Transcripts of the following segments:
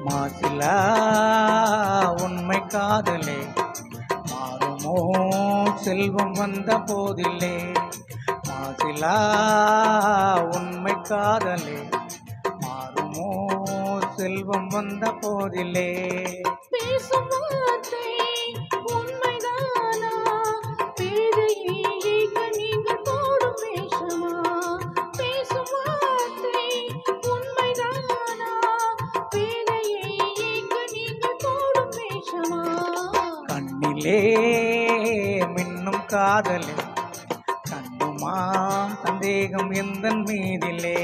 மாசிலா உண்மை காதலே மாறுமோ செல்வம் வந்த போதில்லே. மாசிலா உண்மை காதலே மாறுமோ செல்வம் வந்த போதில்லே. பேசும் வார்த்தை உண்மைதானா? பேதையை ஏய்க்க நீங்கள் போடும் வேஷமா? பேசும் வார்த்தை உண்மைதானா? பேதையை ஏய்க்க நீங்கள் போடும் வேஷமா? கண்ணிலே மின்னும் காதலே கண்டுமா சந்தேகம் எந்தன் மீதிலே.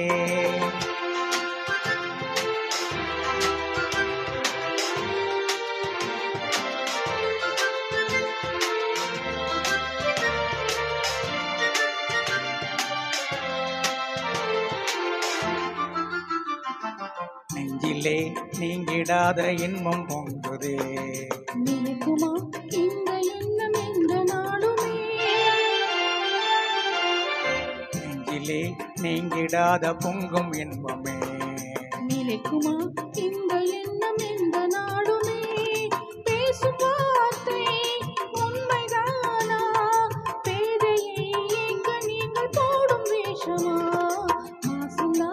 நெஞ்சிலே நீங்கிடாத இன்பம் பொங்குதே. நினைக்குமா இந்த எண்ணம் எந்த நாளுமே? நெஞ்சிலே நீங்கிடாத பொங்கும் இன்பமே. நினைக்குமா இந்த எண்ணம் எந்த நாளுமே? பேசும் வார்த்தை உண்மைதானா? பேதையை ஏய்க்க நீங்கள் போடும் வேஷமா? மாசிலா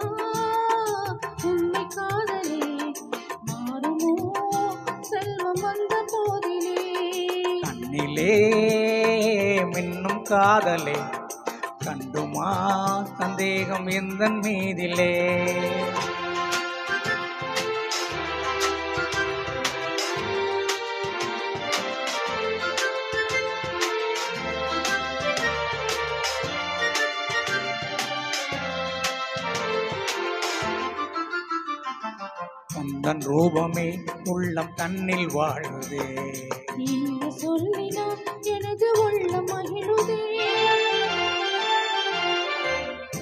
உண்மை காதலே மாறுமோ செல்வம் வந்த போதிலே. கண்ணிலே மின்னும் காதலே கண்டுமா சந்தேகம் எந்தன் மீதிலே. உந்தன் ரூபமே உள்ளம் தன்னில் வாழுதே. இனிய சொல்லினால் எனது உள்ளம் மகிழுதே.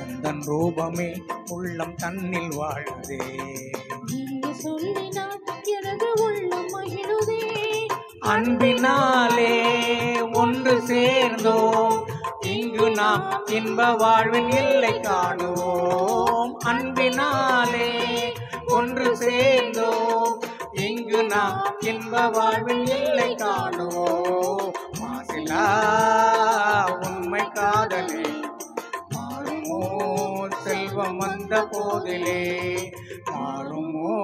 உந்தன் ரூபமே உள்ளம் தன்னில் வாழுதே. இனிய சொல்லினால் எனது உள்ளம் மகிழுதே. அன்பினாலே ஒன்று சேர்ந்தோம் இங்கு நாம் இன்ப வாழ்வின் எல்லை காணுவோம். அன்பினாலே ஒன்று சேர்ந்தோம் இங்கு நாம் இன்ப வாழ்வின் எல்லை காணுவோம். மாசிலா உண்மை காதலே மாறுமோ செல்வம் வந்த போதிலே. மாறுமோ